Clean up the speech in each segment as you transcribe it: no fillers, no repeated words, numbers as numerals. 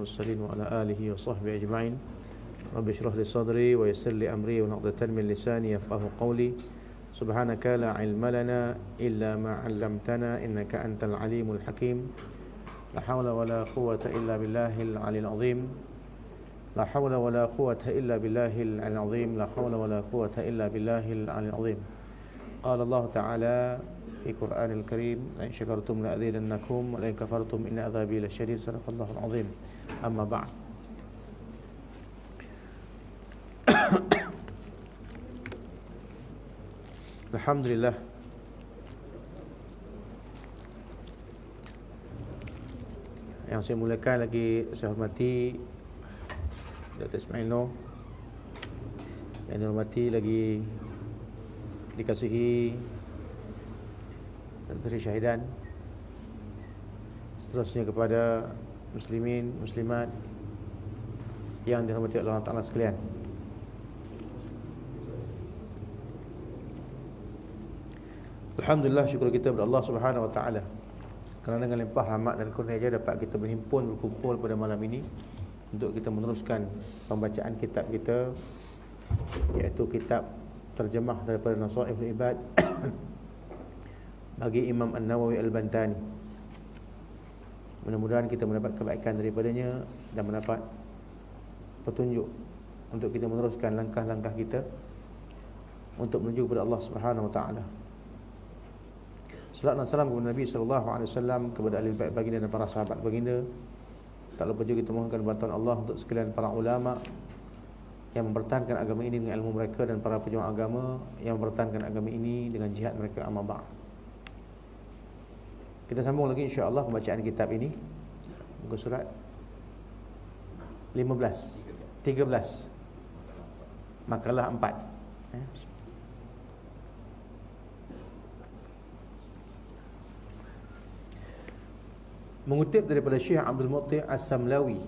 المرسلين وعلى آله وصحبه أجمعين. رب اشرح لي صدري ويسر لي أمري ونقضة من لساني يفقه قولي. سبحانك لا علم لنا إلا ما علمتنا إنك أنت العليم الحكيم. لا حول ولا قوة إلا بالله العلي العظيم. لا حول ولا قوة إلا بالله العلي العظيم. لا حول ولا قوة إلا بالله العلي العظيم. قال الله تعالى في القرآن الكريم: لئن شكرتم لأزيدنكم ولئن كفرتم إن عذابي لشديد. صدق الله العظيم. أما بعد. Alhamdulillah, yang saya mulakan lagi saya hormati Dr. Ismail Noor, yang dihormati lagi dikasihi Dr. Syahidan, seterusnya kepada muslimin, muslimat yang dirahmati Allah Ta'ala sekalian. Alhamdulillah, syukur kita kepada Allah Subhanahu Wa Ta'ala kerana dengan limpah rahmat dan kurnia dapat kita berkumpul pada malam ini untuk kita meneruskan pembacaan kitab kita, iaitu kitab terjemah daripada Nasaihul Ibad bagi Imam An-Nawawi Al-Bantani. Mudah-mudahan kita mendapat kebaikan daripadanya dan mendapat petunjuk untuk kita meneruskan langkah-langkah kita untuk menuju kepada Allah Subhanahu Wa Ta'ala. Salam dan salam kepada Nabi SAW, kepada ahli bait baginda dan para sahabat baginda. Tak lupa juga kita mohonkan bantuan Allah untuk sekalian para ulama yang mempertahankan agama ini dengan ilmu mereka, dan para pejuang agama yang mempertahankan agama ini dengan jihad mereka. Amma ba'd. Kita sambung lagi insya-Allah pembacaan kitab ini. Muka surat 13 makalah 4. Mengutip daripada Syekh Abdul Muti As-Samlawi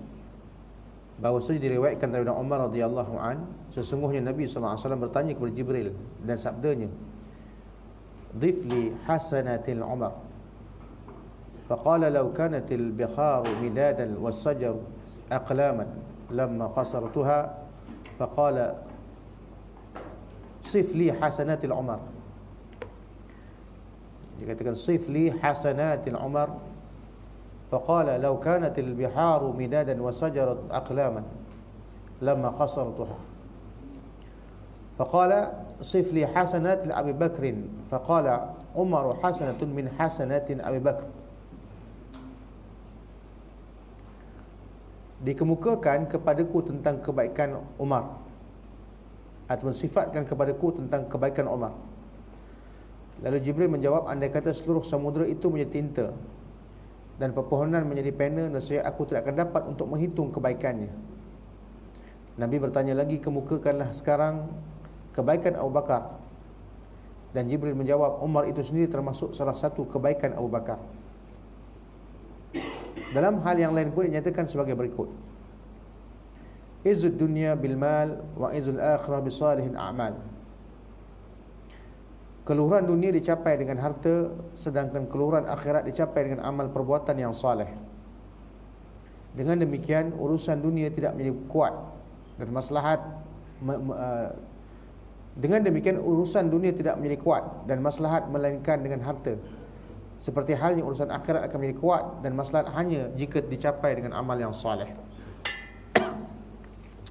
bahawasanya diriwayatkan daripada Umar radhiyallahu an, sesungguhnya Nabi sallallahu alaihi wasallam bertanya kepada Jibril dan sabdanya: "Dhif li hasanatil Umar." Faqala law kanatil bikharu midadan was-sajar aqlaman lamma qasartuha. Faqala sif li hasanatil Umar. Dikatakan sif li hasanatil Umar. فقال لو كانت البحار مدادا وشجرت أقلاما لما قصرتها. فقال صف لي حسنات لأبي بكر. فقال عمر حسنة من حسنات أبي بكر. Dikemukakan kepadaku tentang kebaikan Umar, atau mensifatkan kepadaku tentang kebaikan Umar. Lalu Jibril menjawab, andai kata seluruh samudera itu menjadi tinta dan pepohonan menjadi pena, nescaya aku tidak akan dapat untuk menghitung kebaikannya. Nabi bertanya lagi, kemukakanlah sekarang kebaikan Abu Bakar. Dan Jibril menjawab, Umar itu sendiri termasuk salah satu kebaikan Abu Bakar. Dalam hal yang lain pun dinyatakan sebagai berikut: Izzud dunya bil mal wa izzul akhirah bi salihin a'mal. Keluhuran dunia dicapai dengan harta, sedangkan keluhuran akhirat dicapai dengan amal perbuatan yang saleh. Dengan demikian urusan dunia tidak menjadi kuat dan maslahat. Dengan demikian urusan dunia tidak menjadi kuat dan maslahat melainkan dengan harta. Seperti halnya urusan akhirat akan menjadi kuat dan maslahat hanya jika dicapai dengan amal yang saleh.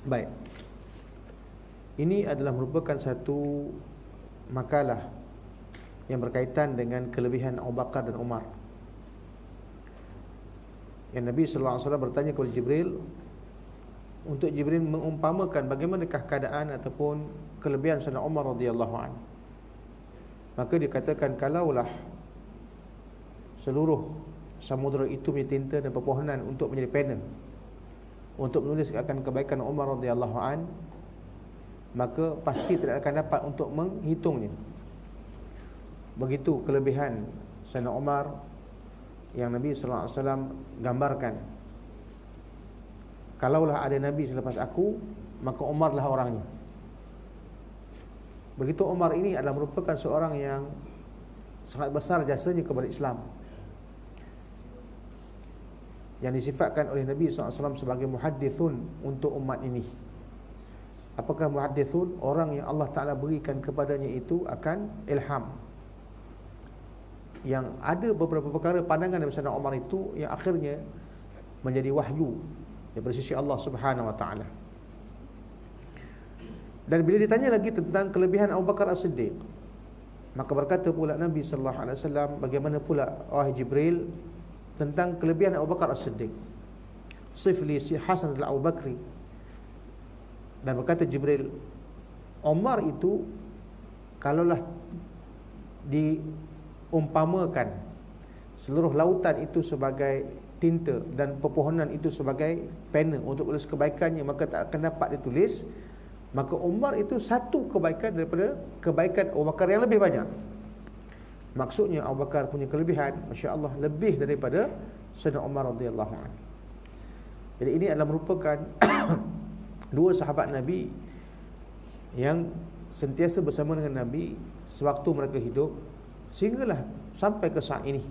Baik. Ini adalah merupakan satu makalah yang berkaitan dengan kelebihan Abu Bakar dan Umar. Yang Nabi sallallahu alaihi wasallam bertanya kepada Jibril untuk Jibril mengumpamakan bagaimanakah keadaan ataupun kelebihan Sayyidina Umar radhiyallahu anhu. Maka dikatakan, kalaulah seluruh samudera itu menjadi tinta dan pepohonan untuk menjadi pena untuk menulis akan kebaikan Umar radhiyallahu anhu, maka pasti tidak akan dapat untuk menghitungnya. Begitu kelebihan Sayyidina Umar yang Nabi sallallahu alaihi wasallam gambarkan. Kalaulah ada Nabi selepas aku, maka Umarlah orangnya. Begitu Umar ini adalah merupakan seorang yang sangat besar jasanya kepada Islam. yang disifatkan oleh Nabi SAW sebagai muhaddithun untuk umat ini. Apakah muhaddithun? Orang yang Allah Ta'ala berikan kepadanya itu akan ilham, yang ada beberapa perkara pandangan Nabi Sayyidina Umar itu yang akhirnya menjadi wahyu daripada sisi Allah Subhanahu Wa Ta'ala. Dan bila ditanya lagi tentang kelebihan Abu Bakar As-Siddiq, maka berkata pula Nabi sallallahu alaihi wasallam, bagaimana pula wahai Jibril tentang kelebihan Abu Bakar As-Siddiq? Sifli si Hasan al-Abu Bakri. Dan berkata Jibril, Umar itu kalaulah diumpamakan seluruh lautan itu sebagai tinta dan pepohonan itu sebagai pena untuk tulis kebaikannya, maka tak akan dapat ditulis. Maka Umar itu satu kebaikan daripada kebaikan Abu Bakar yang lebih banyak. Maksudnya Abu Bakar punya kelebihan, Masya Allah, lebih daripada Sayyidina Umar radhiyallahu anhu. Jadi ini adalah merupakan dua sahabat Nabi yang sentiasa bersama dengan Nabi sewaktu mereka hidup, sehinggalah sampai ke saat ini.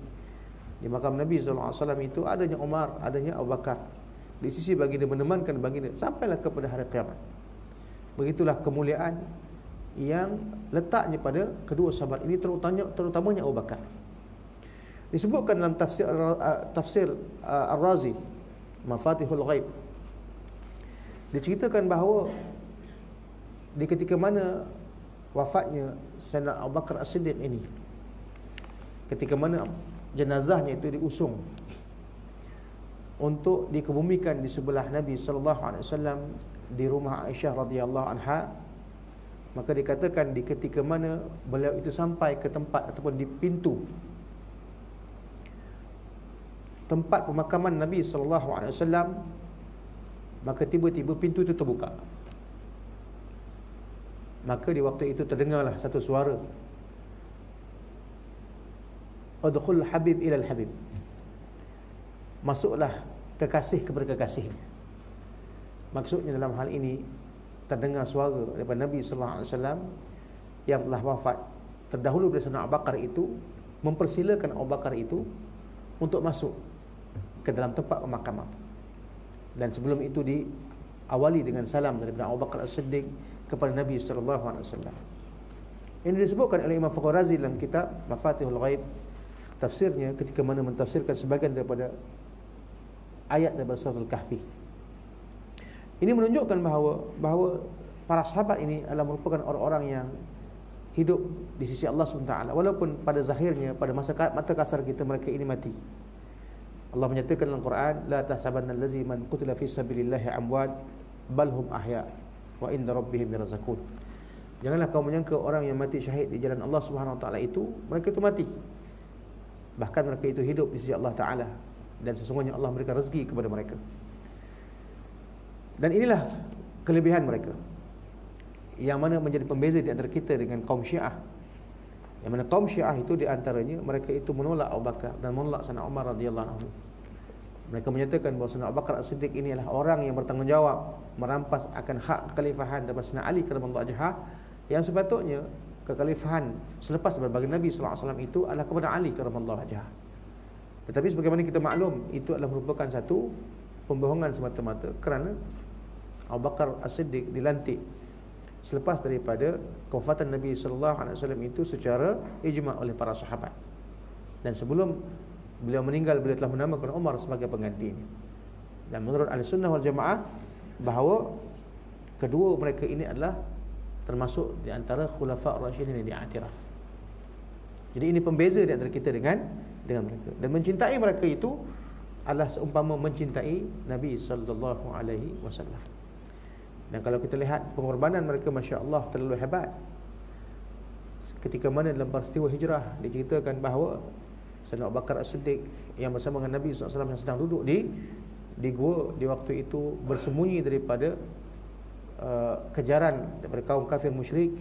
Di makam Nabi SAW itu adanya Umar, adanya Abu Bakar. Di sisi baginda menemankan baginda sampailah kepada hari kiamat. Begitulah kemuliaan yang letaknya pada kedua sahabat ini, terutamanya Abu Bakar. Disebutkan dalam tafsir Ar-Razi, Mafatihul Ghaib, diceritakan bahawa di ketika mana wafatnya Sayyidina Abu Bakar As-Siddiq ini, ketika mana jenazahnya itu diusung untuk dikebumikan di sebelah Nabi sallallahu alaihi wasallam di rumah Aisyah radhiyallahu anha, maka dikatakan di ketika mana beliau itu sampai ke tempat ataupun di pintu tempat pemakaman Nabi sallallahu alaihi wasallam, maka tiba-tiba pintu itu terbuka. Maka di waktu itu terdengarlah satu suara, Udkhul Habib ilal Habib, masuklah kekasih kepada kekasihnya. Maksudnya dalam hal ini terdengar suara daripada Nabi sallallahu alaihi wasallam yang telah wafat terdahulu dari Sayyidina Abu Bakar itu, mempersilakan Abu Bakar itu untuk masuk ke dalam tempat pemakaman. Dan sebelum itu diawali dengan salam daripada Abu Bakar As-Siddiq kepada Nabi sallallahu alaihi wasallam. Ini disebutkan oleh Imam Fakhr Razi dalam kitab Mafatihul Ghaib, tafsirnya ketika mana mentafsirkan sebahagian daripada ayat daripada surah Al-Kahfi. Ini menunjukkan bahawa para sahabat ini adalah merupakan orang-orang yang hidup di sisi Allah SWT, walaupun pada zahirnya, pada mata kasar kita, mereka ini mati. Allah menyatakan dalam Quran, la tahsabanna allazi man qutila fi sabilillahi amwat bal hum ahya wa inda rabbihim yarzaqun. Janganlah kau menyangka orang yang mati syahid di jalan Allah SWT itu mereka itu mati, bahkan mereka itu hidup di sisi Allah Ta'ala, dan sesungguhnya Allah memberikan rezeki kepada mereka. Dan inilah kelebihan mereka, yang mana menjadi pembeza di antara kita dengan kaum Syiah. Yang mana kaum Syiah itu di antaranya mereka itu menolak Abu Bakar dan menolak Sayyidina Umar radhiyallahu anhu. Mereka menyatakan bahawa Sayyidina Abu Bakar As-Siddiq ini adalah orang yang bertanggungjawab merampas akan hak kekhalifahan daripada Sayyidina Ali karramallahu wajhah, yang sepatutnya kekhalifahan selepas daripada baginda Nabi sallallahu alaihi wasallam itu adalah kepada Ali karramallahu wajhah. Tetapi sebagaimana kita maklum, itu adalah merupakan satu pembohongan semata-mata, kerana Abu Bakar As-Siddiq dilantik selepas daripada kewafatan Nabi sallallahu alaihi wasallam itu secara ijma' oleh para sahabat, dan sebelum beliau meninggal, beliau telah menamakan Umar sebagai penggantinya. Dan menurut Ahlussunnah wal Jamaah bahawa kedua mereka ini adalah termasuk di antara khulafa' rasyidin yang diiktiraf. Jadi ini pembeza di antara kita dengan mereka, dan mencintai mereka itu adalah seumpama mencintai Nabi sallallahu alaihi wasallam. Dan kalau kita lihat pengorbanan mereka, Masya Allah, terlalu hebat. Ketika mana dalam peristiwa hijrah diceritakan bahawa Sayyidina Abu Bakar As-Siddiq yang bersama dengan Nabi SAW yang sedang duduk di gua di waktu itu, bersembunyi daripada kejaran daripada kaum kafir musyrik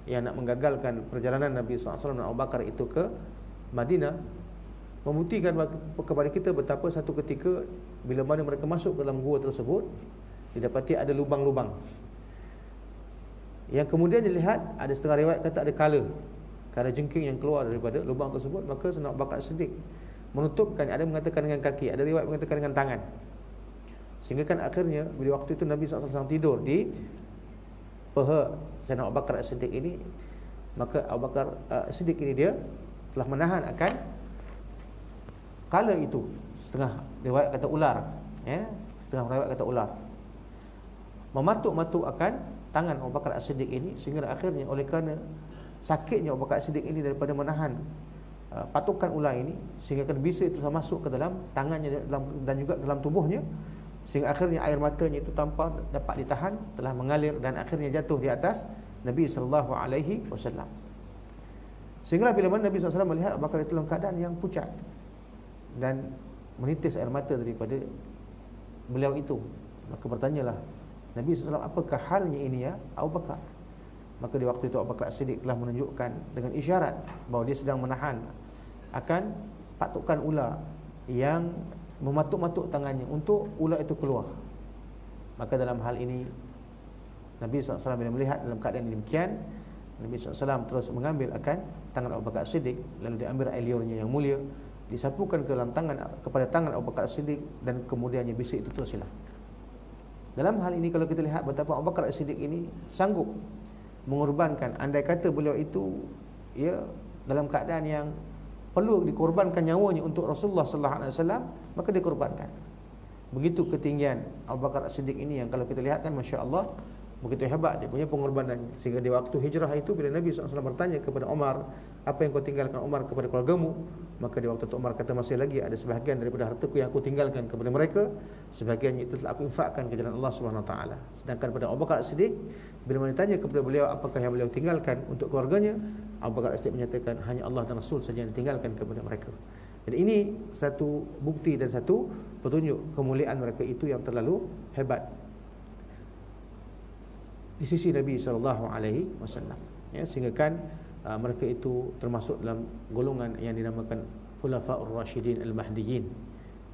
yang nak menggagalkan perjalanan Nabi SAW dan Abu Bakar itu ke Madinah, membuktikan kepada kita betapa satu ketika bila mana mereka masuk ke dalam gua tersebut, didapati ada lubang-lubang yang kemudian dilihat ada setengah riwayat kata ada kala jengking yang keluar daripada lubang tersebut. Maka Sayyidina Abu Bakar Siddiq menutupkan, ada mengatakan dengan kaki, ada riwayat mengatakan dengan tangan. Sehingga kan akhirnya bila waktu itu Nabi SAW tidur di paha Sayyidina Abu Bakar As-Siddiq ini, maka Abu Bakar As-Siddiq ini dia telah menahan akan kala itu. Setengah riwayat kata ular, ya, setengah riwayat kata ular, mematuk-matuk akan tangan Abu Bakar As-Siddiq ini, sehingga akhirnya oleh kerana sakitnya Abu Bakar As-Siddiq ini daripada menahan patukan ular ini, sehingga kan bisa itu masuk ke dalam tangannya dan juga dalam tubuhnya, sehingga akhirnya air matanya itu tanpa dapat ditahan telah mengalir dan akhirnya jatuh di atas Nabi SAW. Sehingga bila mana Nabi SAW melihat Abu Bakar itu dalam keadaan yang pucat dan menitis air mata daripada beliau itu, maka bertanyalah Nabi SAW, apakah halnya ini ya Abu Bakar? Maka di waktu itu Abu Bakar As-Siddiq telah menunjukkan dengan isyarat bahawa dia sedang menahan akan patukan ular yang mematuk-matuk tangannya untuk ular itu keluar. Maka dalam hal ini Nabi SAW bila melihat dalam keadaan demikian, Nabi SAW terus mengambil akan tangan Abu Bakar As-Siddiq, lalu diambil air liurnya yang mulia, disapukan ke dalam tangan, kepada tangan Abu Bakar As-Siddiq, dan kemudiannya bisik itu terus hilang. Dalam hal ini kalau kita lihat betapa Abu Bakar As-Siddiq ini sanggup mengorbankan, andai kata beliau itu ya dalam keadaan yang perlu dikorbankan nyawanya untuk Rasulullah sallallahu alaihi wasallam, maka dikorbankan. Begitu ketinggian Abu Bakar As-Siddiq ini yang kalau kita lihat kan masya-Allah begitu hebat dia punya pengorbanannya. Sehingga di waktu hijrah itu bila Nabi SAW bertanya kepada Umar, apa yang kau tinggalkan Umar kepada keluargamu? Maka di waktu itu Umar kata, masih lagi ada sebahagian daripada hartaku yang aku tinggalkan kepada mereka, sebahagiannya itu telah aku infakkan ke jalan Allah Subhanahu Wa Taala. Sedangkan pada Abu Bakar As-Siddiq bila ditanya kepada beliau apakah yang beliau tinggalkan untuk keluarganya, Abu Bakar As-Siddiq menyatakan hanya Allah dan Rasul saja yang tinggalkan kepada mereka. Jadi ini satu bukti dan satu petunjuk kemuliaan mereka itu yang terlalu hebat di sisi Nabi SAW, ya, sehingga kan mereka itu termasuk dalam golongan yang dinamakan Khulafaur Rasyidin Al-Mahdiyyin,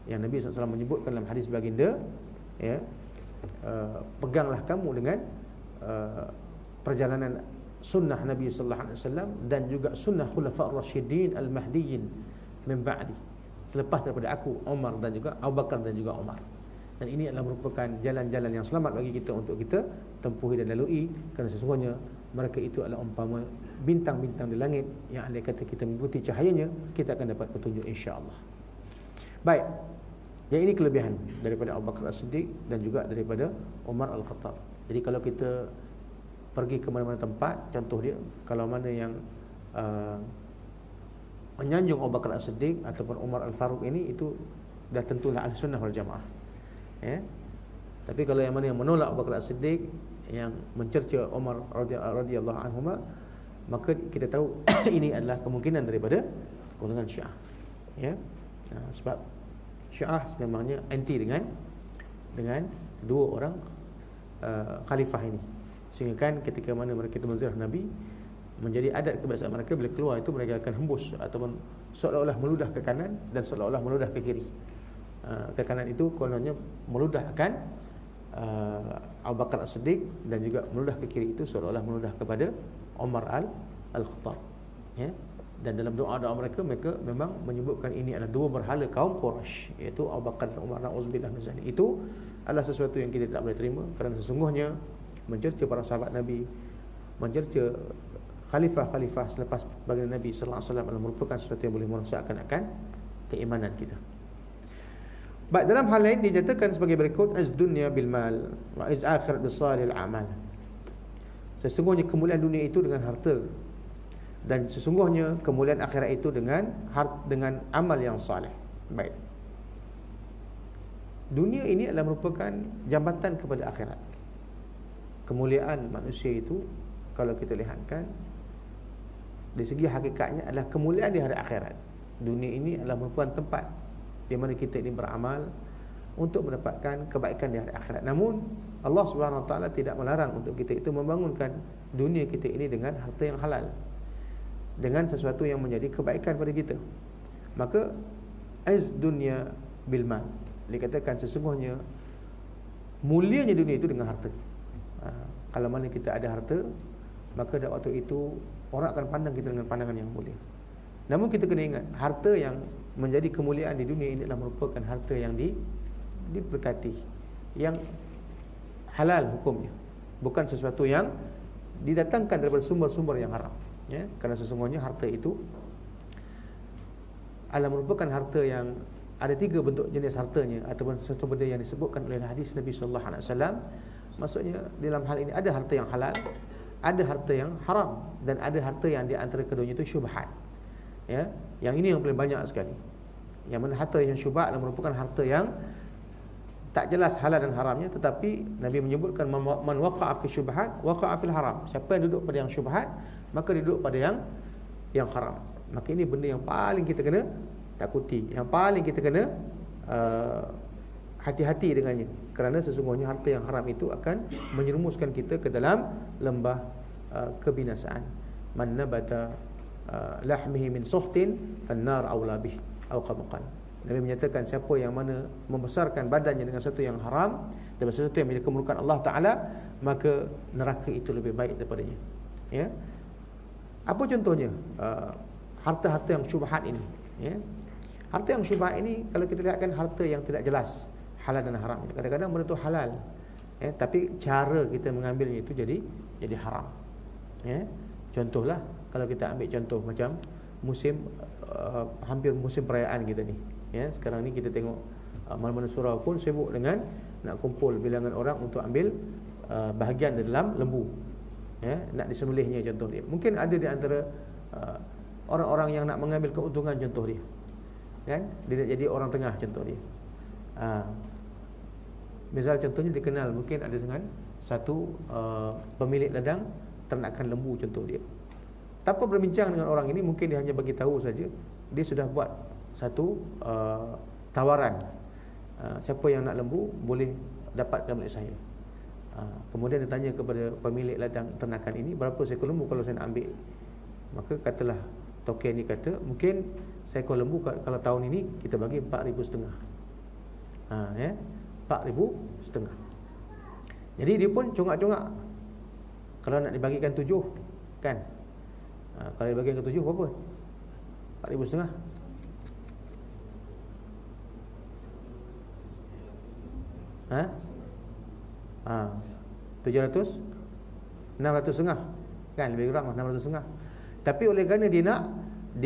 yang Nabi SAW menyebutkan dalam hadis baginda, ya, peganglah kamu dengan perjalanan sunnah Nabi SAW dan juga sunnah Khulafaur Rasyidin Al-Mahdiyyin min ba'di, selepas daripada aku, Umar dan juga Abu Bakar dan juga Umar. Dan ini adalah merupakan jalan-jalan yang selamat bagi kita untuk kita tempuhi dan lalui, kerana sesungguhnya mereka itu adalah umpama bintang-bintang di langit yang andai kata kita mengikuti cahayanya, kita akan dapat petunjuk insya-Allah. Baik. Yang ini kelebihan daripada Abu Bakar As-Siddiq dan juga daripada Umar Al-Khattab. Jadi kalau kita pergi ke mana-mana tempat, contoh dia, kalau mana yang menyanjung Abu Bakar As-Siddiq ataupun Umar Al-Faruq ini, itu dah tentulah Ahlussunnah wal Jamaah. Ya. Tapi kalau yang mana yang menolak Abu Bakar As-Siddiq, yang mencerca Umar radhiyallahu anhuma, maka kita tahu ini adalah kemungkinan daripada golongan Syiah. Ya. Sebab Syiah memangnya anti dengan dua orang khalifah ini. Sehingga kan ketika mana mereka itu menziarah Nabi, menjadi adat kebiasaan mereka bila keluar itu mereka akan hembus ataupun seolah-olah meludah ke kanan dan seolah-olah meludah ke kiri. Ke kanan itu kononnya meludahkan Abu Bakar As-Siddiq, dan juga meludah ke kiri itu seolah-olah meludah kepada Umar Al-Khattab, ya. Dan dalam doa-doa mereka memang menyebutkan ini adalah dua berhala kaum Quraisy, iaitu Abu Bakar dan Umar, na'udzubillah min zalik. Itu adalah sesuatu yang kita tidak boleh terima, kerana sesungguhnya mencerca para sahabat Nabi, mencerca khalifah-khalifah selepas baginda Nabi sallallahu alaihi wasallam adalah merupakan sesuatu yang boleh merosakkan akan keimanan kita. Baik, dalam hal lain dinyatakan sebagai berikut, az-dunya bil mal wa az-akhirat bis salihil amal. Sesungguhnya kemuliaan dunia itu dengan harta, dan sesungguhnya kemuliaan akhirat itu dengan amal yang saleh. Baik. Dunia ini adalah merupakan jambatan kepada akhirat. Kemuliaan manusia itu kalau kita lihatkan dari segi hakikatnya adalah kemuliaan di hari akhirat. Dunia ini adalah merupakan tempat di mana kita ini beramal untuk mendapatkan kebaikan di hari akhirat. Namun Allah Subhanahu Wa Taala tidak melarang untuk kita itu membangunkan dunia kita ini dengan harta yang halal, dengan sesuatu yang menjadi kebaikan pada kita. Maka az dunya bil mal, dikatakan sesungguhnya mulianya dunia itu dengan harta. Kalau mana kita ada harta, maka pada waktu itu orang akan pandang kita dengan pandangan yang mulia. Namun kita kena ingat, harta yang menjadi kemuliaan di dunia ini adalah merupakan harta yang diberkati, yang halal hukumnya, bukan sesuatu yang didatangkan daripada sumber-sumber yang haram, ya. Kerana sesungguhnya harta itu adalah merupakan harta yang ada 3 bentuk jenis hartanya, ataupun sesuatu benda yang disebutkan oleh hadis Nabi sallallahu alaihi wasallam. Maksudnya dalam hal ini ada harta yang halal, ada harta yang haram, dan ada harta yang di antara keduanya itu syubhat. Ya, yang ini yang paling banyak sekali. Yang mana harta yang syubhat adalah merupakan harta yang tak jelas halal dan haramnya, tetapi Nabi menyebutkan man waqa'a fi syubhat waqa'a fil haram. Siapa yang duduk pada yang syubhat, maka dia duduk pada yang haram. Maka ini benda yang paling kita kena takuti, yang paling kita kena hati-hati dengannya, kerana sesungguhnya harta yang haram itu akan menyerumuskan kita ke dalam lembah kebinasaan. Man nabata lahmihi min suhtin fannar aula bih atau kama qala. Nabi menyatakan siapa yang mana membesarkan badannya dengan sesuatu yang haram dan sesuatu yang menjadi kemurkaan Allah Taala, maka neraka itu lebih baik daripadanya. Ya. Apa contohnya harta-harta yang syubhat ini, ya? Harta yang syubhat ini kalau kita lihatkan harta yang tidak jelas halal dan haram. Kadang-kadang benda itu halal, ya, tapi cara kita mengambilnya itu jadi haram. Ya. Contohlah kalau kita ambil contoh macam musim hampir musim perayaan kita ni. Ya, sekarang ni kita tengok mana-mana surau pun sibuk dengan nak kumpul bilangan orang untuk ambil bahagian di dalam lembu. Ya, nak disembelihnya contoh dia. Mungkin ada di antara orang-orang yang nak mengambil keuntungan contoh dia. Kan? Dia nak jadi orang tengah contoh dia. Misal contohnya dikenal mungkin ada dengan satu pemilik ladang ternakan lembu contoh dia. Tanpa berbincang dengan orang ini, mungkin dia hanya bagi tahu saja, dia sudah buat satu tawaran. Siapa yang nak lembu boleh dapatkan milik saya. Kemudian dia tanya kepada pemilik ladang ternakan ini, berapa seekor lembu kalau saya nak ambil? Maka katalah token ni kata, mungkin seekor lembu kalau tahun ini kita bagi 4,500. Ya, 4,500. Jadi dia pun congak-congak. Kalau nak dibagikan 7, kan? Kalau dibagikan ke 7 berapa? 4,500. 700, 600 setengah, kan? Lebih kurang 600 setengah. Tapi oleh kerana dia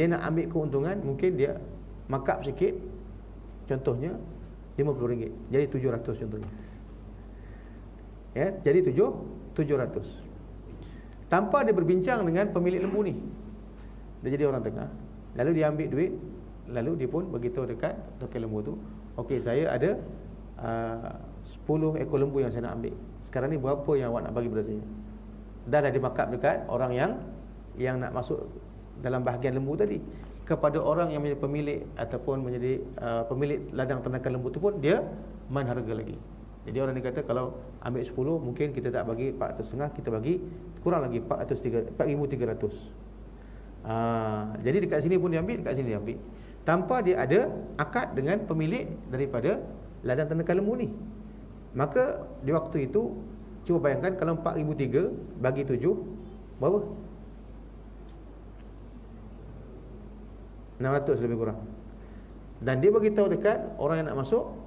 nak ambil keuntungan, mungkin dia markup sikit, contohnya RM50, jadi 700 contohnya. Ya, jadi 700. Tanpa dia berbincang dengan pemilik lembu ni, dia jadi orang tengah. Lalu dia ambil duit, lalu dia pun beritahu dekat token lembu tu, okey, saya ada 10 ekor lembu yang saya nak ambil. Sekarang ni berapa yang awak nak bagi pada saya? Dah dimarkup dekat orang yang nak masuk dalam bahagian lembu tadi. Kepada orang yang menjadi pemilik ataupun menjadi pemilik ladang ternakan lembu tu pun dia man harga lagi. Jadi orang ni kata kalau ambil 10 mungkin kita tak bagi 400 setengah, kita bagi kurang lagi 4,300. Jadi dekat sini pun dia ambil, dekat sini dia ambil, tanpa dia ada akad dengan pemilik daripada ladang ternakan lembu ni. Maka di waktu itu cuba bayangkan kalau 4,300 bagi 7 berapa? 600 lebih kurang. Dan dia bagi tahu dekat orang yang nak masuk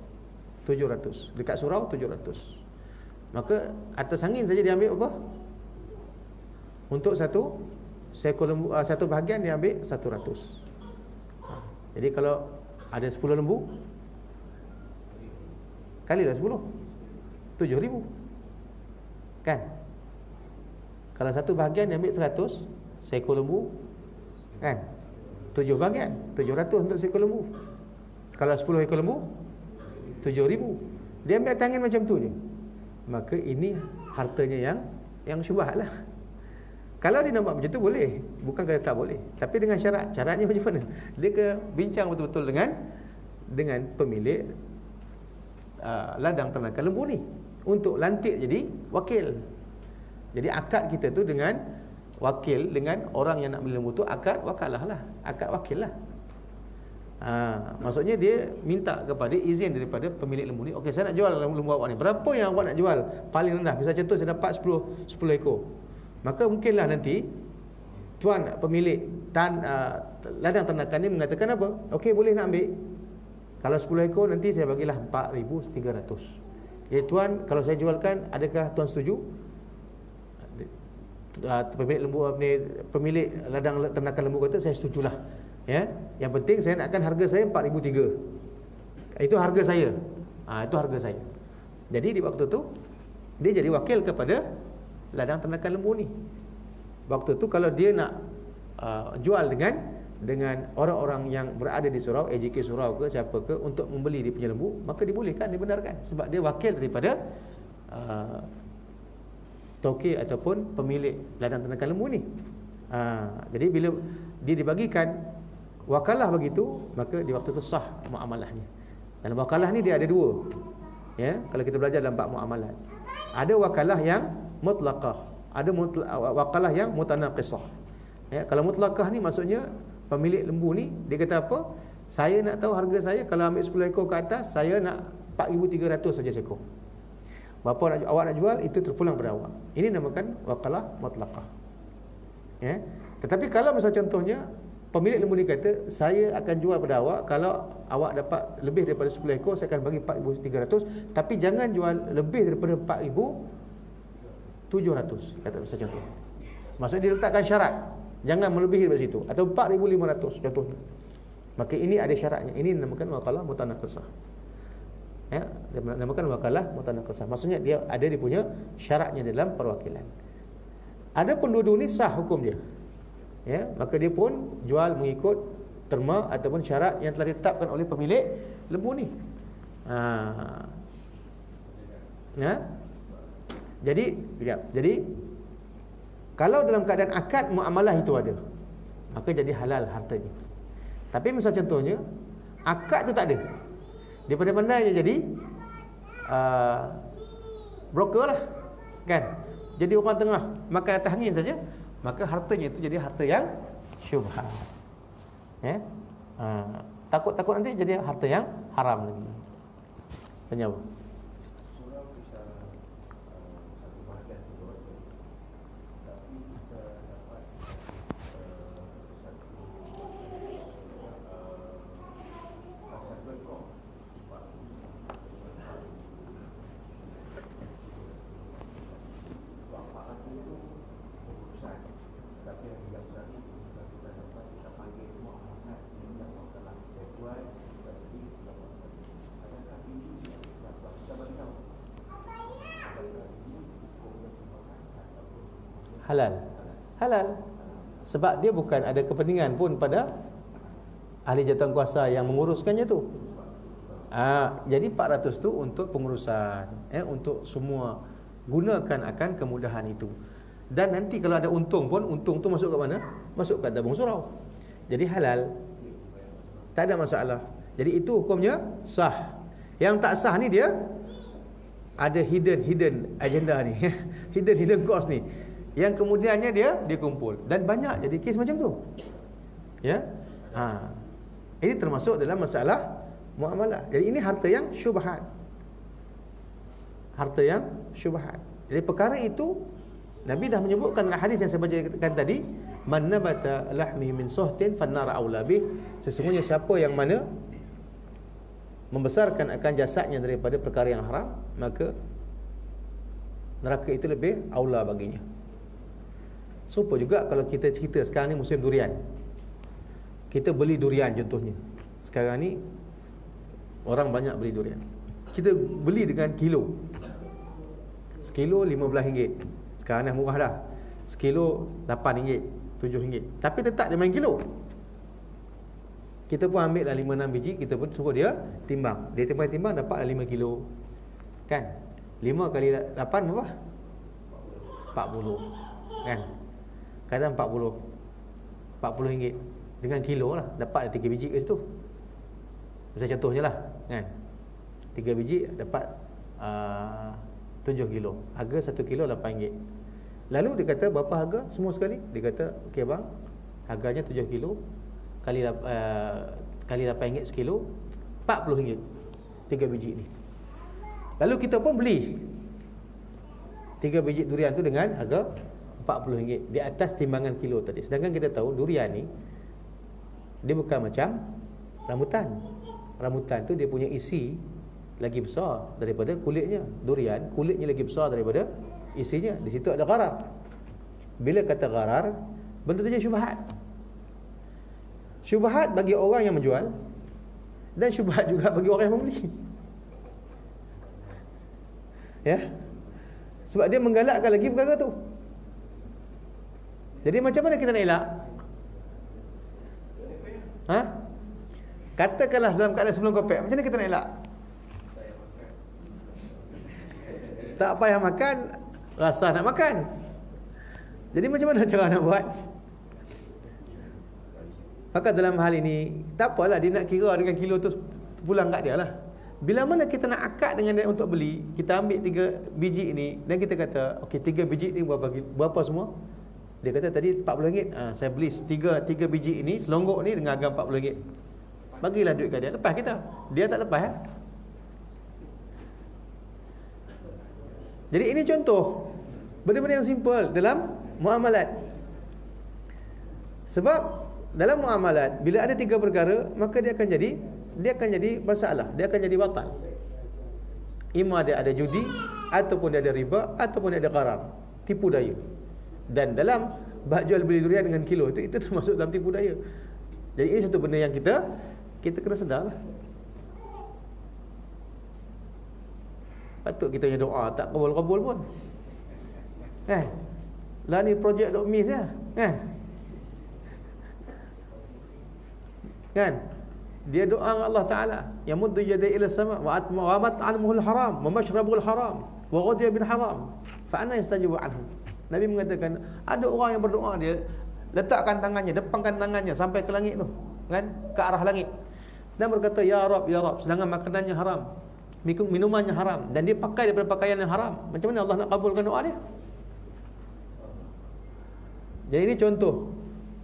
700, dekat surau 700. Maka atas angin saja dia ambil apa? Untuk satu seekor lembu, satu bahagian dia ambil 100. Jadi kalau ada 10 lembu, kalilah 10, 7,000, kan? Kalau satu bahagian dia ambil 100 seekor lembu, kan? 7 bahagian, 700 untuk seekor lembu. Kalau 10 ekor lembu, 7,000. Dia ambil tangan macam tu je. Maka ini hartanya yang syubhat lah. Kalau dia nampak macam tu boleh, bukan kata tak boleh, tapi dengan syarat. Syaratnya macam mana? Dia ke bincang betul-betul dengan pemilik ladang ternakan lembu ni untuk lantik jadi wakil. Jadi akad kita tu dengan wakil, dengan orang yang nak beli lembu tu akad wakalah lah, akad wakil lah. Maksudnya dia minta kepada izin daripada pemilik lembu ni, okey saya nak jual lembu awak ni, berapa yang awak nak jual paling rendah? Misal contoh saya dapat 10 ekor, maka mungkinlah nanti tuan pemilik ladang ternakan ni mengatakan apa? Okey, boleh nak ambil. Kalau 10 ekor nanti saya bagilah 4,300. Ya tuan, kalau saya jualkan, adakah tuan setuju? Pemilik ladang ternakan lembu kata, saya setujulah. Ya, yang penting saya nakkan harga saya 4,300. Itu harga saya. Itu harga saya. Jadi di waktu tu dia jadi wakil kepada ladang ternakan lembu ni. Waktu tu kalau dia nak jual dengan orang-orang yang berada di surau, AJK surau ke siapa ke, untuk membeli dia punya lembu, maka dibolehkan, dibenarkan, sebab dia wakil daripada tokey ataupun pemilik ladang ternakan lembu ni. Jadi bila dia dibagikan wakalah begitu, maka di waktu itu sah muamalahnya. Dalam wakalah ni dia ada dua. Ya, kalau kita belajar dalam bab muamalat, ada wakalah yang mutlaqah, ada wakalah yang mutanaqisah. Ya, kalau mutlaqah ni maksudnya pemilik lembu ni dia kata apa? Saya nak tahu harga saya, kalau ambil 10 ekor ke atas, saya nak 4,300 saja seekor. Berapa awak nak jual, itu terpulang pada awak. Ini namakan wakalah mutlaqah. Ya. Tetapi kalau misal contohnya pemilik lembu ni kata, saya akan jual pada awak, kalau awak dapat lebih daripada 10 ekor, saya akan bagi 4,300, tapi jangan jual lebih daripada 4,700, kata misal contoh. Maksudnya dia letakkan syarat, jangan melebihi daripada situ, atau 4,500 contohnya. Maka ini ada syaratnya. Ini dinamakan wakalah mutanaqisah. Ya, dinamakan wakalah mutanaqisah. Maksudnya dia ada dia punya syaratnya dalam perwakilan. Ada pun dua-dua ni sah hukum dia. Ya, maka dia pun jual mengikut terma ataupun syarat yang telah ditetapkan oleh pemilik lembu ni. Ya. Jadi kalau dalam keadaan akad muamalah itu ada, maka jadi halal hartanya. Tapi misal contohnya akad tu tak ada, dia pandai-pandai jadi broker lah, kan? Jadi orang tengah makan atas angin saja, maka hartanya itu jadi harta yang syubhat. Ya? Takut-takut nanti jadi harta yang haram lagi. Tanya apa? Halal. Sebab dia bukan ada kepentingan pun pada ahli jawatan kuasa yang menguruskannya tu. Jadi 400 tu untuk pengurusan, untuk semua, gunakan akan kemudahan itu. Dan nanti kalau ada untung pun, untung tu masuk ke mana? Masuk ke tabung surau. Jadi halal, tak ada masalah. Jadi itu hukumnya sah. Yang tak sah ni dia ada hidden agenda ni hidden cost ni, yang kemudiannya dia kumpul, dan banyak jadi kes macam tu. Ya. Ini termasuk dalam masalah muamalah. Jadi ini harta yang syubhat. Harta yang syubhat. Jadi perkara itu Nabi dah menyebutkan dalam hadis yang saya bacakan tadi, man nabata lahmi min suhtin fannar aula bih. Sesungguhnya siapa yang mana membesarkan akan jasadnya daripada perkara yang haram, maka neraka itu lebih aula baginya. Supaya juga kalau kita cerita sekarang ni musim durian, kita beli durian contohnya. Sekarang ni orang banyak beli durian. Kita beli dengan kilo. Sekilo RM15. Sekarang dah murah dah. Sekilo RM8, RM7. Tapi tetap dia main kilo. Kita pun ambil lah 5-6 biji, kita pun suruh dia timbang. Dia timbang dapat 5 kilo. Kan? 5 kali 8 berapa? 40. Kan? Kadang 40 RM40 dengan kilo lah, dapat 3 biji kat situ. Macam contohnya lah, kan? 3 biji dapat 7 kilo. Harga 1 kilo RM8. Lalu dia kata berapa harga semua sekali? Dia kata okey bang, harganya 7 kilo kali RM8 sekilo, RM40 3 biji ni. Lalu kita pun beli 3 biji durian tu dengan harga RM40 di atas timbangan kilo tadi. Sedangkan kita tahu durian ni dia bukan macam rambutan. Rambutan tu dia punya isi lagi besar daripada kulitnya. Durian kulitnya lagi besar daripada isinya. Di situ ada gharar. Bila kata gharar, benda tu jadi syubhat. Syubhat bagi orang yang menjual dan syubhat juga bagi orang yang membeli. Ya. Sebab dia menggalakkan lagi perkara tu. Jadi macam mana kita nak elak? Ha? Katakanlah dalam keadaan sebelum kopek, macam mana kita nak elak? Tak payah makan, rasa nak makan. Jadi macam mana cara nak buat? Maka dalam hal ini, tak apalah dia nak kira dengan kilo tu pulang kat dia lah. Bila mana kita nak akad dengan dia untuk beli, kita ambil 3 biji ni dan kita kata, okey 3 biji ni berapa semua? Dia kata tadi RM40. Saya beli 3 biji ini, selonggok ni dengan harga RM40. Bagilah duit kat dia, lepas kita. Dia tak lepas ya. Jadi ini contoh benda-benda yang simple dalam muamalat. Sebab dalam muamalat bila ada 3 perkara, maka dia akan jadi masalah, dia akan jadi batal. Ima dia ada judi, ataupun dia ada riba, ataupun dia ada gharar, tipu daya. Dan dalam bab jual beli durian dengan kilo itu termasuk dalam tipu daya. Jadi ini satu benda yang kita kena sedarlah. Patut kita punya doa tak kabul-kabul pun. Kan? Lah ni projek dok miss ya, kan? Kan? Dia doa dengan Allah Taala, yamuddu yadayhi ila sama wa mat'amuhul haram wa mashrabul haram wa ghadiya bil haram fa anna yastajibu anhu. Nabi mengatakan ada orang yang berdoa, dia letakkan tangannya, depangkan tangannya sampai ke langit tu, kan? Ke arah langit. Dan berkata ya Rabb, sedangkan makanannya haram, minumannya haram, dan dia pakai daripada pakaian yang haram. Macam mana Allah nak kabulkan doa dia? Jadi ini contoh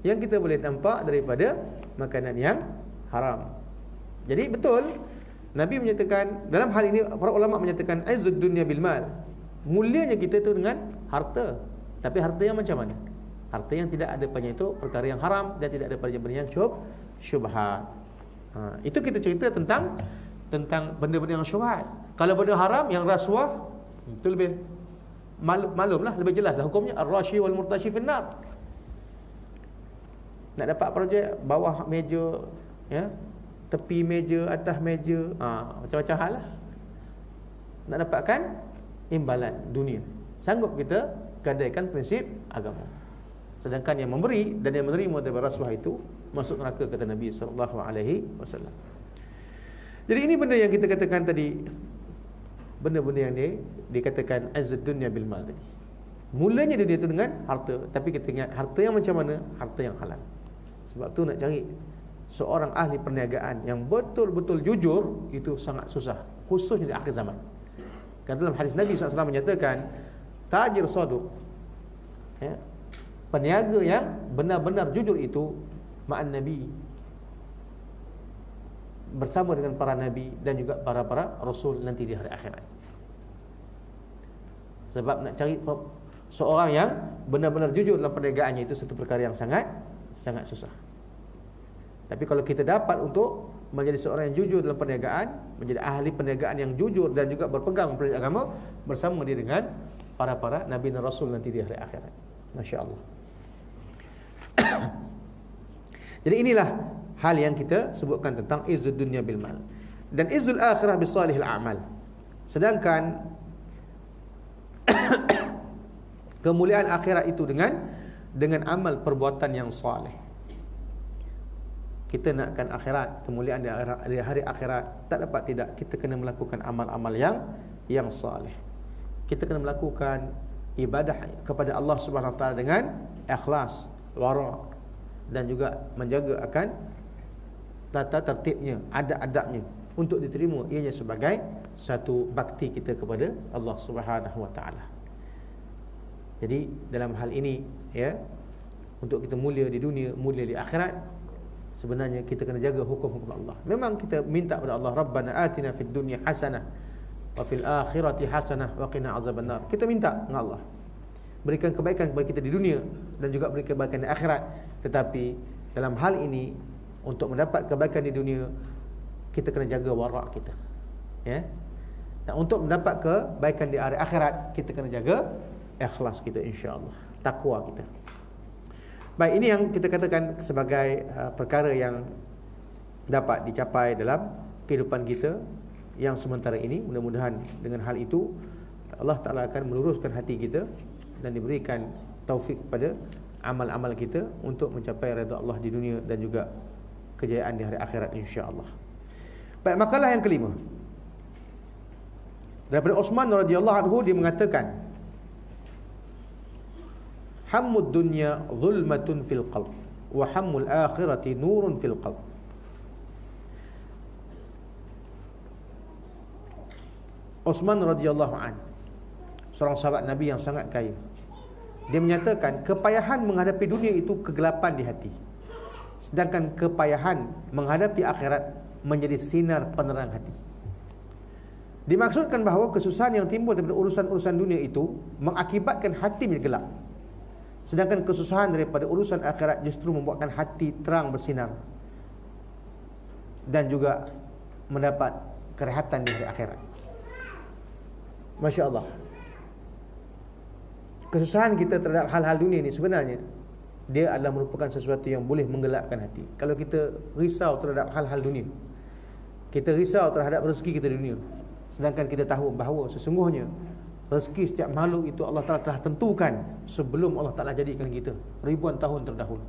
yang kita boleh nampak daripada makanan yang haram. Jadi betul Nabi menyatakan, dalam hal ini para ulama menyatakan aizud dunya bil mal. Mulianya kita itu dengan harta. Tapi harta yang macam mana? Harta yang tidak ada padanya itu perkara yang haram dan tidak ada padanya benda yang syubhat. Itu kita cerita tentang benda-benda yang syubhat. Kalau benda haram yang rasuah, itu lebih maklumlah, lebih jelaslah hukumnya, ar-rashi wal murtashi finnar. Nak dapat projek bawah meja, ya, tepi meja, atas meja, macam-macam hal lah. Nak dapatkan imbalan dunia, sanggup kita gadaikan prinsip agama. Sedangkan yang memberi dan yang menerima daripada rasuah itu masuk neraka, kata Nabi SAW. Jadi ini benda yang kita katakan tadi, benda-benda yang dikatakan azzad dunya bil mal tadi. Mulanya dunia itu dengan harta, tapi kita ingat harta yang macam mana? Harta yang halal. Sebab tu nak cari seorang ahli perniagaan yang betul-betul jujur itu sangat susah, khususnya di akhir zaman. Kerana dalam hadis Nabi SAW menyatakan tajir saduq, ya, peniaga yang benar-benar jujur itu ma'an Nabi, bersama dengan para Nabi dan juga para Rasul nanti di hari akhirat. Sebab nak cari seorang yang benar-benar jujur dalam perniagaannya itu satu perkara yang sangat susah. Tapi kalau kita dapat untuk menjadi seorang yang jujur dalam perniagaan, menjadi ahli perniagaan yang jujur dan juga berpegang pada agama, bersama dia dengan para Nabi dan Rasul nanti di hari akhirat. Masya Allah. Jadi inilah hal yang kita sebutkan tentang izzud dunya bil mal dan izzul akhirah bis salihil a'mal. Sedangkan kemuliaan akhirat itu dengan amal perbuatan yang saleh. Kita nakkan akhirat, kemuliaan di hari akhirat, tak dapat tidak kita kena melakukan amal-amal yang saleh. Kita kena melakukan ibadah kepada Allah Subhanahu Wa Taala dengan ikhlas, wara, dan juga menjaga akan tata tertibnya, adab-adabnya untuk diterima ianya sebagai satu bakti kita kepada Allah Subhanahu Wa Taala. Jadi dalam hal ini, ya, untuk kita mulia di dunia, mulia di akhirat, sebenarnya kita kena jaga hukum-hukum Allah. Memang kita minta kepada Allah, Rabbana atina fid dunya hasanah wa fil akhirati hasanah wa qina azabannar. Kita minta dengan Allah. berikan kebaikan kepada kita di dunia dan juga berikan kebaikan di akhirat. Tetapi dalam hal ini, untuk mendapat kebaikan di dunia, kita kena jaga warak kita, ya. Dan untuk mendapat kebaikan di hari akhirat, kita kena jaga ikhlas kita, insya-Allah, takwa kita. Baik, ini yang kita katakan sebagai perkara yang dapat dicapai dalam kehidupan kita yang sementara ini. Mudah-mudahan dengan hal itu Allah Ta'ala akan meluruskan hati kita dan diberikan taufik kepada amal-amal kita untuk mencapai redha Allah di dunia dan juga kejayaan di hari akhirat, insya-Allah. Baik, makalah yang kelima daripada Uthman radhiyallahu anhu, dia mengatakan, hammud dunya zulmatun fil qalb wa hammul akhirati nurun fil qalb. Uthman radhiyallahu an, seorang sahabat Nabi yang sangat kaya, dia menyatakan kepayahan menghadapi dunia itu kegelapan di hati, sedangkan kepayahan menghadapi akhirat menjadi sinar penerang hati. Dimaksudkan bahawa kesusahan yang timbul daripada urusan-urusan dunia itu mengakibatkan hati menjadi gelap, sedangkan kesusahan daripada urusan akhirat justru membuatkan hati terang bersinar dan juga mendapat kerehatan di hari akhirat. Masya Allah. Kesusahan kita terhadap hal-hal dunia ini sebenarnya dia adalah merupakan sesuatu yang boleh menggelapkan hati. Kalau kita risau terhadap hal-hal dunia, kita risau terhadap rezeki kita di dunia, sedangkan kita tahu bahawa sesungguhnya rezeki setiap makhluk itu Allah Ta'ala telah tentukan sebelum Allah Ta'ala jadikan kita ribuan tahun terdahulu.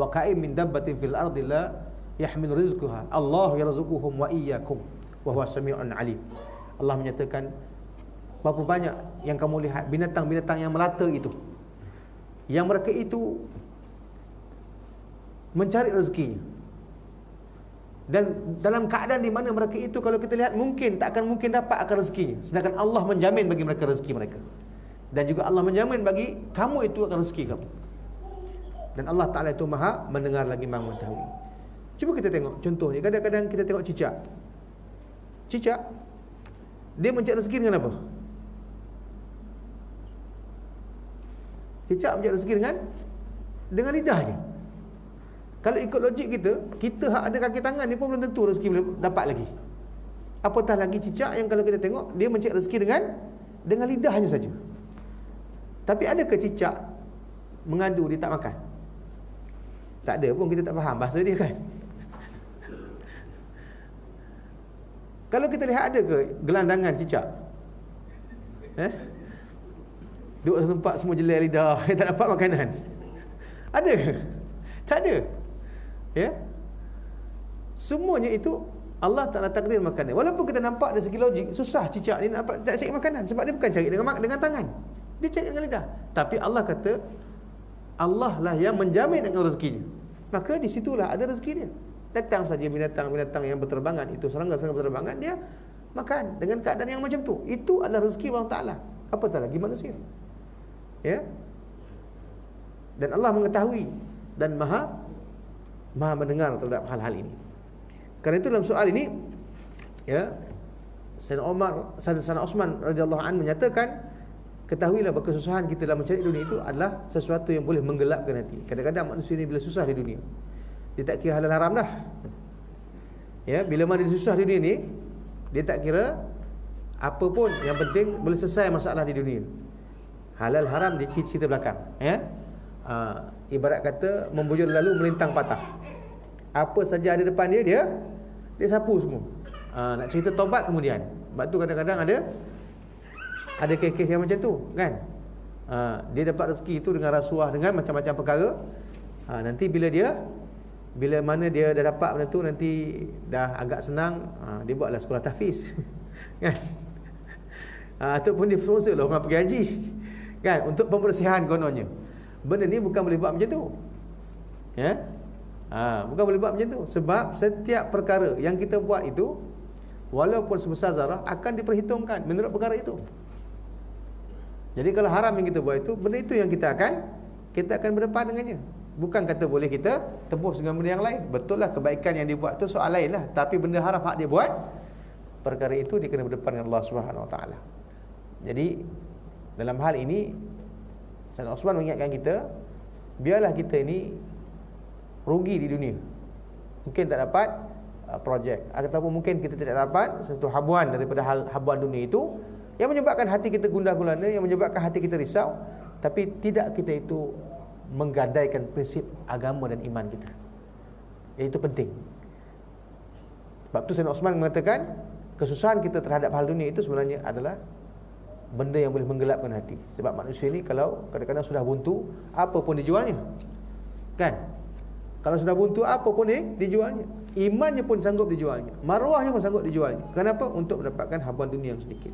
Wa ka'im min dabbatin fil ardi la yahmil rizquha Allah yarzuquhum wa iyyakum wa huwa sami'un alim. Allah menyatakan, berapa banyak yang kamu lihat binatang-binatang yang melata itu, yang mereka itu mencari rezekinya, dan dalam keadaan di mana mereka itu kalau kita lihat mungkin tak akan mungkin dapat akan rezekinya, sedangkan Allah menjamin bagi mereka rezeki mereka, dan juga Allah menjamin bagi kamu itu akan rezeki kamu. Dan Allah Ta'ala itu maha mendengar lagi maha mengetahui. Cuba kita tengok contohnya, kadang-kadang kita tengok cicak. Cicak dia mencari rezeki dengan apa? Cicak mencari rezeki dengan lidahnya. Kalau ikut logik kita hak ada kaki tangan ni pun belum tentu rezeki boleh dapat lagi. Apatah lagi cicak yang kalau kita tengok dia mencari rezeki dengan lidahnya saja. Tapi adakah cicak mengadu dia tak makan? Tak ada pun, kita tak faham bahasa dia kan. Kalau kita lihat ada ke gelandangan cicak? Duduk satu tempat semua jelai lidah, tak dapat makanan. Ada ke? Tak ada. Ya. Semuanya itu Allah Ta'ala takdir makanan. Walaupun kita nampak dari segi logik susah cicak ni nak dapat tak cari makanan, sebab dia bukan cari dengan tangan. Dia cari dengan lidah. Tapi Allah kata Allah lah yang menjamin dengan rezekinya. Maka di situlah ada rezeki dia. Datang saja binatang-binatang yang berterbangan itu, serangga-serangga berterbangan, dia makan dengan keadaan yang macam tu. Itu adalah rezeki Allah Ta'ala. Apatah lagi manusia. Ya. Dan Allah mengetahui dan maha mendengar terhadap hal-hal ini. Kerana itu dalam soal ini, ya, Sayyidina Uthman radhiyallahu anhu menyatakan, ketahuilah bahawa kesusahan kita dalam mencari dunia itu adalah sesuatu yang boleh menggelapkan hati. Kadang-kadang manusia ini bila susah di dunia, dia tak kira halal haram dah. Ya, bila mana dia susah di dunia ni, dia tak kira apa pun, yang penting boleh selesai masalah di dunia. Halal haram dia cerita belakang, ya. Ibarat kata membujur lalu melintang patah. Apa saja ada depan dia sapu semua. Nak cerita taubat kemudian. Sebab tu kadang-kadang ada kes-kes yang macam tu, kan? Dia dapat rezeki itu dengan rasuah, dengan macam-macam perkara. Nanti bila mana dia dah dapat benda tu, nanti dah agak senang, dia buatlah sekolah tahfiz. Kan? Ataupun dia sponsor lah orang pergi haji, kan, untuk pembersihan kononnya. Benda ni bukan boleh buat macam tu. Ya? Bukan boleh buat macam tu. Sebab setiap perkara yang kita buat itu, walaupun sebesar zarah, akan diperhitungkan menurut perkara itu. Jadi kalau haram yang kita buat itu, benda itu yang kita akan berdepan dengannya. Bukan kata boleh kita tebus dengan benda yang lain. Betul lah kebaikan yang dia buat tu soal lain lah. Tapi benda haram hak dia buat, perkara itu dia kena berdepan dengan Allah Subhanahu Wa Taala. Jadi dalam hal ini Sayyidina Osman mengingatkan kita, biarlah kita ini rugi di dunia, mungkin tak dapat projek, ataupun mungkin kita tidak dapat satu habuan daripada habuan dunia itu yang menyebabkan hati kita gundah gulana, yang menyebabkan hati kita risau, tapi tidak kita itu menggadaikan prinsip agama dan iman kita. Itu penting. Sebab tu Sayyidina Osman mengatakan, kesusahan kita terhadap hal dunia itu sebenarnya adalah benda yang boleh menggelapkan hati. Sebab manusia ni kalau kadang-kadang sudah buntu, apa pun dijualnya, kan? Kalau sudah buntu, apa pun dijualnya. Imannya pun sanggup dijualnya, maruahnya pun sanggup dijualnya. Kenapa? Untuk mendapatkan habuan dunia yang sedikit.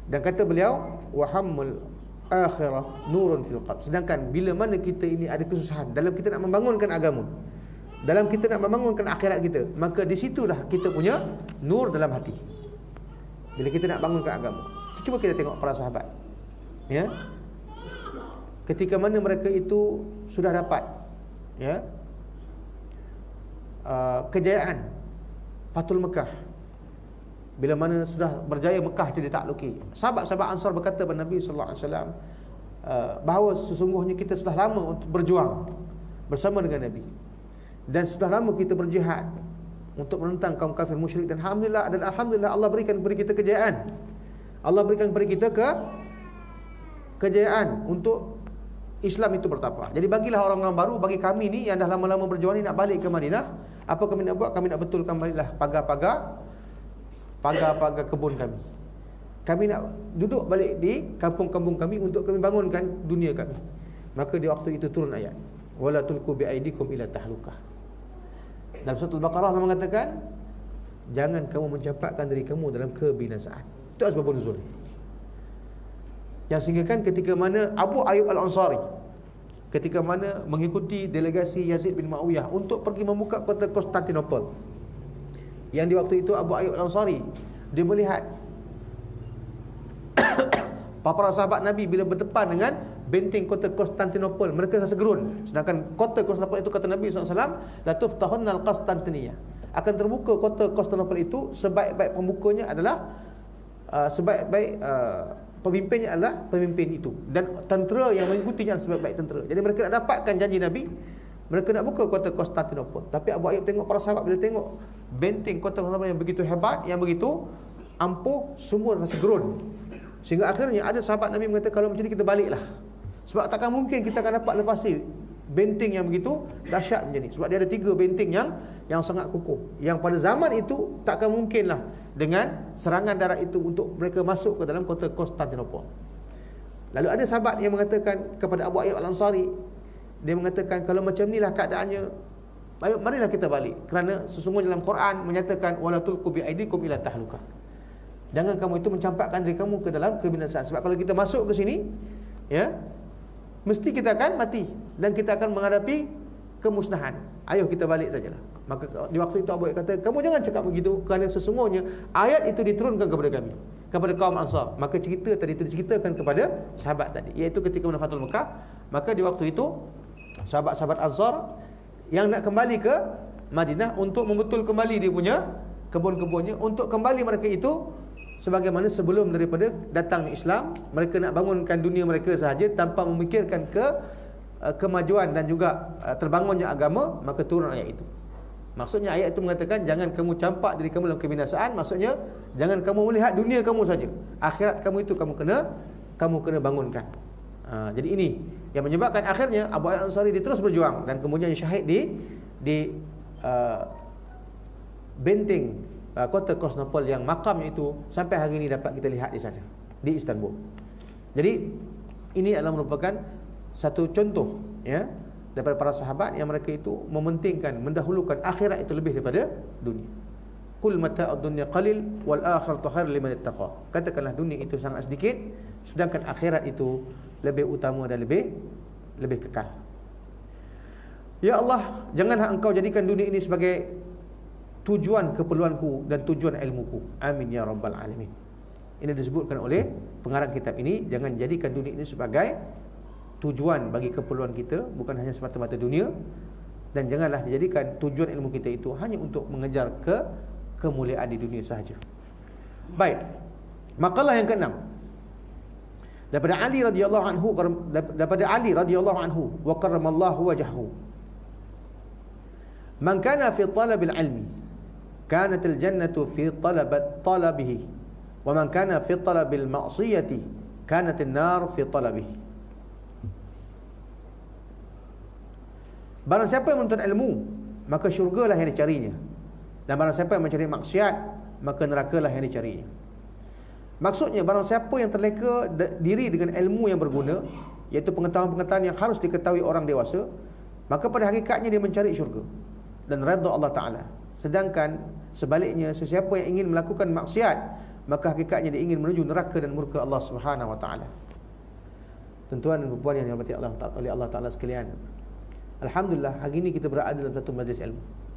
Dan kata beliau, wahammul akhirah nurun fil qalb. Sedangkan bila mana kita ini ada kesusahan dalam kita nak membangunkan agama, dalam kita nak membangunkan akhirat kita, maka di situlah kita punya nur dalam hati. Bila kita nak bangunkan agama, cuba kita tengok para sahabat, ya, ketika mana mereka itu sudah dapat, ya, kejayaan Fathul Mekah, bila mana sudah berjaya Mekah itu ditakluki, sahabat-sahabat Ansar berkata kepada Nabi sallallahu alaihi wasallam bahawa sesungguhnya kita sudah lama untuk berjuang bersama dengan Nabi, dan sudah lama kita berjihad untuk menentang kaum kafir musyrik, dan alhamdulillah Allah berikan kepada kita kejayaan. Allah berikan kepada kita kejayaan untuk Islam itu bertambah. Jadi bagilah orang-orang baru, bagi kami ni yang dah lama-lama berjuang ni nak balik ke Madinah, apa kami nak buat? Kami nak betulkan baliklah pagar-pagar kebun kami. Kami nak duduk balik di kampung-kampung kami untuk kami bangunkan dunia kami. Maka di waktu itu turun ayat, wala tulqu biaidikum ila tahlukah. Dalam surah Al-Baqarah Allah mengatakan, jangan kamu mencampakkan diri kamu dalam kebinasaan. Itu asbab nuzul. Yang sehinggakan ketika mana Abu Ayyub Al-Ansari, ketika mana mengikuti delegasi Yazid bin Muawiyah untuk pergi membuka kota Konstantinopel, yang di waktu itu Abu Ayyub Al-Ansari dia melihat para sahabat Nabi bila berdepan dengan benteng kota Konstantinopel, mereka rasa gerun. Sedangkan kota Konstantinopel itu, kata Nabi SAW, la tuftahunnal Konstantiniyah, akan terbuka kota Konstantinopel itu. Sebaik-baik pembukanya adalah sebaik-baik pemimpinnya adalah pemimpin itu, dan tentera yang mengikutinya adalah sebaik-baik tentera. Jadi mereka nak dapatkan janji Nabi, mereka nak buka kota Konstantinopel. Tapi Abu Ayyub tengok, para sahabat bila tengok benteng kota Konstantinopel yang begitu hebat, yang begitu ampuh, semua rasa gerun. Sehingga akhirnya ada sahabat Nabi mengatakan, kalau macam ni kita baliklah, sebab takkan mungkin kita akan dapat lepasi benteng yang begitu dahsyat macam ni. Sebab dia ada 3 benteng yang sangat kukuh, yang pada zaman itu takkan mungkinlah dengan serangan darat itu untuk mereka masuk ke dalam kota Konstantinopel. Lalu ada sahabat yang mengatakan kepada Abu Ayyub Al-Ansari, dia mengatakan, kalau macam inilah keadaannya, ayo marilah kita balik, kerana sesungguhnya dalam Quran menyatakan wala tulqu biaidikum ila tahlukah. Jangan kamu itu mencampakkan diri kamu ke dalam kebinasaan. Sebab kalau kita masuk ke sini, ya, mesti kita akan mati dan kita akan menghadapi kemusnahan. Ayo kita balik sajalah. Maka di waktu itu Abu Ayyub kata, kamu jangan cakap begitu, kerana sesungguhnya ayat itu diturunkan kepada kami, kepada kaum Ansar. Maka cerita tadi itu diceritakan kepada sahabat tadi, iaitu ketika Fathul Mekah. Maka di waktu itu sahabat-sahabat Ansar yang nak kembali ke Madinah untuk membetul kembali dia punya kebun-kebunnya, untuk kembali mereka itu sebagaimana sebelum daripada datang Islam. Mereka nak bangunkan dunia mereka sahaja tanpa memikirkan kemajuan dan juga terbangunnya agama. Maka turun ayat itu. Maksudnya ayat itu mengatakan, jangan kamu campak diri kamu dalam kebinasaan. Maksudnya jangan kamu melihat dunia kamu saja, akhirat kamu itu kamu kena bangunkan. Jadi ini yang menyebabkan akhirnya Abu Ayyub Al-Ansari dia terus berjuang, dan kemudian syahid di benteng kota Konstantinopel, yang makamnya itu sampai hari ini dapat kita lihat di sana, di Istanbul. Jadi ini adalah merupakan satu contoh, ya, daripada para sahabat yang mereka itu mementingkan, mendahulukan akhirat itu lebih daripada dunia. Qul mata'ud dunya qalil wal akhiratu khairul liman ittaqa. Katakanlah dunia itu sangat sedikit, sedangkan akhirat itu lebih utama dan lebih kekal. Ya Allah, janganlah Engkau jadikan dunia ini sebagai tujuan keperluanku dan tujuan ilmuku. Amin ya rabbal alamin. Ini disebutkan oleh pengarang kitab ini, jangan jadikan dunia ini sebagai tujuan bagi keperluan kita, bukan hanya semata-mata dunia, dan janganlah dijadikan tujuan ilmu kita itu hanya untuk mengejar kemuliaan di dunia sahaja. Baik, makalah yang ke-6 Daripada Ali radhiyallahu anhu wa karramallahu wajhahu, man kana fi talabil ilmi kanat al jannatu fi talabihi, wa man kana fi talabil ma'siyati kanat an-nar fi talabihi. Barang siapa yang menuntut ilmu, maka syurgalah yang dicarinya, dan barang siapa yang mencari maksiat, maka nerakalah yang dicarinya. Maksudnya, barang siapa yang terleka diri dengan ilmu yang berguna, iaitu pengetahuan-pengetahuan yang harus diketahui orang dewasa, maka pada hakikatnya dia mencari syurga dan redha Allah Ta'ala. Sedangkan sebaliknya, sesiapa yang ingin melakukan maksiat, maka hakikatnya dia ingin menuju neraka dan murka Allah Subhanahu Wa Ta'ala. Tuan-tuan dan puan yang dirahmati oleh Allah Ta'ala sekalian, alhamdulillah, hari ini kita berada dalam satu majlis ilmu.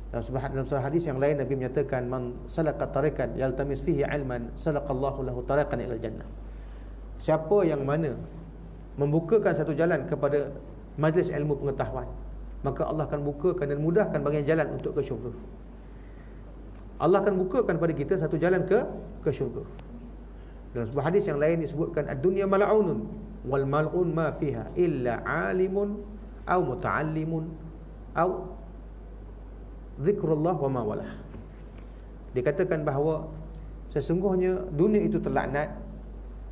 Dalam sebuah hadis yang lain, Nabi menyatakan, man salaka tariqan yaltamis fihi ilman salaqallahu lahu tariqan ila jannah. Siapa yang mana membukakan satu jalan kepada majlis ilmu pengetahuan, maka Allah akan bukakan dan mudahkan bagian jalan untuk ke syurga. Allah akan bukakan pada kita satu jalan ke syurga. Dalam sebuah hadis yang lain disebutkan, ad-dunya mal'unun wal mal'un ma fiha illa 'alimun aw muta'allimun aw zikrullah wa ma walah. Dikatakan bahawa sesungguhnya dunia itu terlaknat,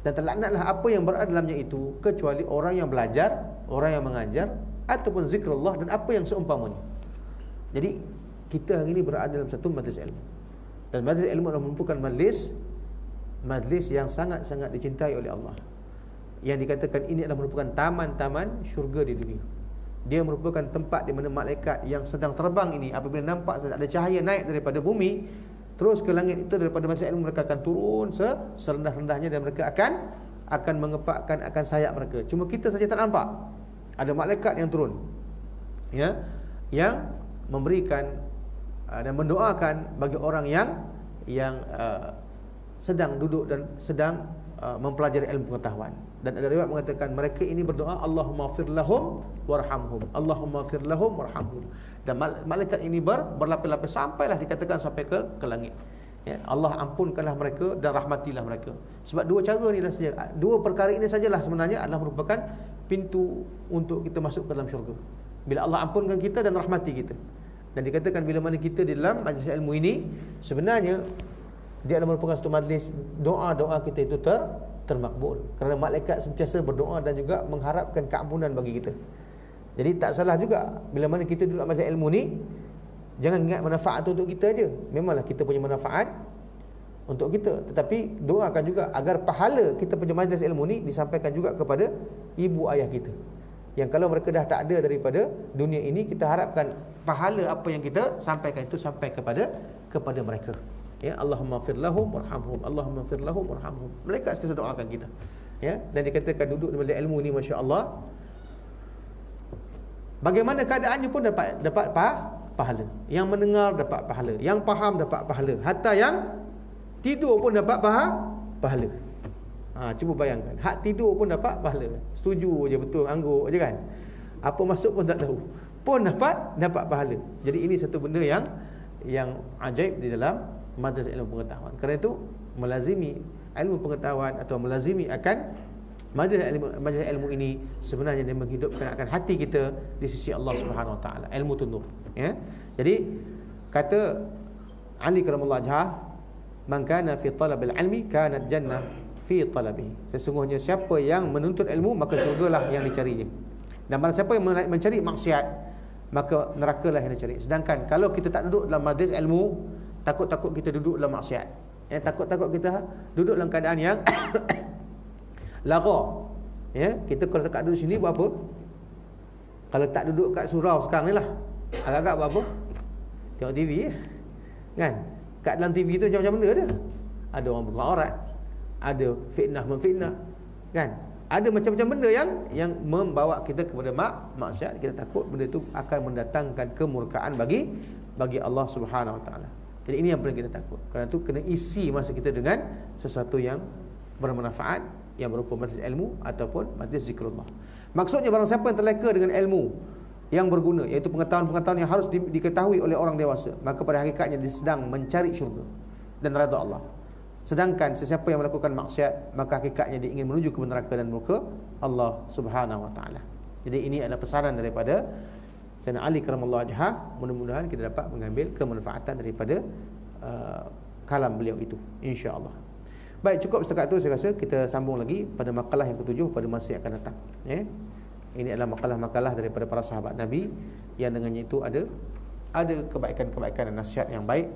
dan terlaknatlah apa yang berada dalamnya itu, kecuali orang yang belajar, orang yang mengajar, ataupun zikrullah dan apa yang seumpamanya. Jadi kita hari ini berada dalam satu majlis ilmu, dan majlis ilmu adalah merupakan majlis yang sangat-sangat dicintai oleh Allah, yang dikatakan ini adalah merupakan taman-taman syurga di dunia. Dia merupakan tempat di mana malaikat yang sedang terbang ini, apabila nampak ada cahaya naik daripada bumi terus ke langit itu, daripada majlis ilmu, mereka akan turun serendah-rendahnya, dan mereka akan mengepakkan akan sayap mereka. Cuma kita saja tak nampak ada malaikat yang turun, ya, yang memberikan dan mendoakan bagi orang yang sedang duduk dan sedang mempelajari ilmu pengetahuan. Dan ada riwayat mengatakan mereka ini berdoa, Allahumma fir lahum warhamhum, Allahumma fir lahum warhamhum. Dan malaikat ini berlapis-lapis sampailah dikatakan sampai ke langit. Ya, Allah ampunkanlah mereka dan rahmatilah mereka. Sebab dua cara ni saja, dua perkara ini sajalah sebenarnya adalah merupakan pintu untuk kita masuk ke dalam syurga. Bila Allah ampunkan kita dan rahmati kita. Dan dikatakan bila mana kita di dalam majlis ilmu ini, sebenarnya dia adalah merupakan satu majlis doa-doa kita itu termakbul, kerana malaikat sentiasa berdoa dan juga mengharapkan keampunan bagi kita. Jadi tak salah juga bila mana kita duduk majlis ilmu ni, jangan ingat manfaat untuk kita aja. Memanglah kita punya manfaat untuk kita, tetapi doakan juga agar pahala kita punya majlis ilmu ni disampaikan juga kepada ibu ayah kita, yang kalau mereka dah tak ada daripada dunia ini, kita harapkan pahala apa yang kita sampaikan itu sampai kepada mereka. Ya, Allahumma fir lahum warhamhum, Allahumma fir lahum warhamhum. Mereka sentiasa doakan kita. Ya, dan dikatakan duduk di majlis ilmu ni, masya-Allah, bagaimana keadaannya pun dapat pahala. Yang mendengar dapat pahala, yang faham dapat pahala, hatta yang tidur pun dapat pahala. Cuba bayangkan, hak tidur pun dapat pahala. Setuju je, betul, angguk je kan. Apa masuk pun tak tahu, pun dapat pahala. Jadi ini satu benda yang ajaib di dalam majlis ilmu pengetahuan. Kerana itu melazimi ilmu pengetahuan atau melazimi akan majlis ilmu ini sebenarnya dia menghidupkan akan hati kita di sisi Allah Subhanahu Wa Taala. Ilmu tu nur. Ya. Jadi kata Ali karamallahu wajhah, man kana fi talabil ilmi kanat jannah fi talabihi. Sesungguhnya siapa yang menuntut ilmu, maka syurgalah yang dicarinya. Dan barang siapa yang mencari maksiat, maka nerakalah yang dicari. Sedangkan kalau kita tak duduk dalam majlis ilmu, takut-takut kita duduk dalam maksiat, takut-takut kita duduk dalam keadaan yang lara. Ya, kita kalau tak duduk sini buat apa? Kalau tak duduk kat surau sekarang ni lah, agak-agak buat apa? Tengok TV ya? Kan? Kat dalam TV tu macam-macam benda ada. Ada orang buka aurat, ada fitnah memfitnah, kan? Ada macam-macam benda yang membawa kita kepada maksiat. Kita takut benda itu akan mendatangkan kemurkaan bagi Allah Subhanahu Wa Taala. Jadi ini yang paling kita takut. Kerana itu kena isi masa kita dengan sesuatu yang bermanfaat, yang berupa majlis ilmu ataupun majlis zikrullah. Maksudnya barang siapa yang terleka dengan ilmu yang berguna, iaitu pengetahuan-pengetahuan yang harus diketahui oleh orang dewasa, maka pada hakikatnya dia sedang mencari syurga dan redha Allah. Sedangkan sesiapa yang melakukan maksiat, maka hakikatnya dia ingin menuju ke neraka dan murka Allah Subhanahu wa taala. Jadi ini adalah pesanan daripada Sayyidina Ali karamallahu wajhah. Mudah-mudahan kita dapat mengambil kemanfaatan daripada kalam beliau itu, insya-Allah. Baik, cukup setakat itu. Saya rasa kita sambung lagi pada makalah yang ketujuh pada masa yang akan datang. Ini adalah makalah-makalah daripada para sahabat Nabi yang dengannya itu ada kebaikan-kebaikan dan nasihat yang baik.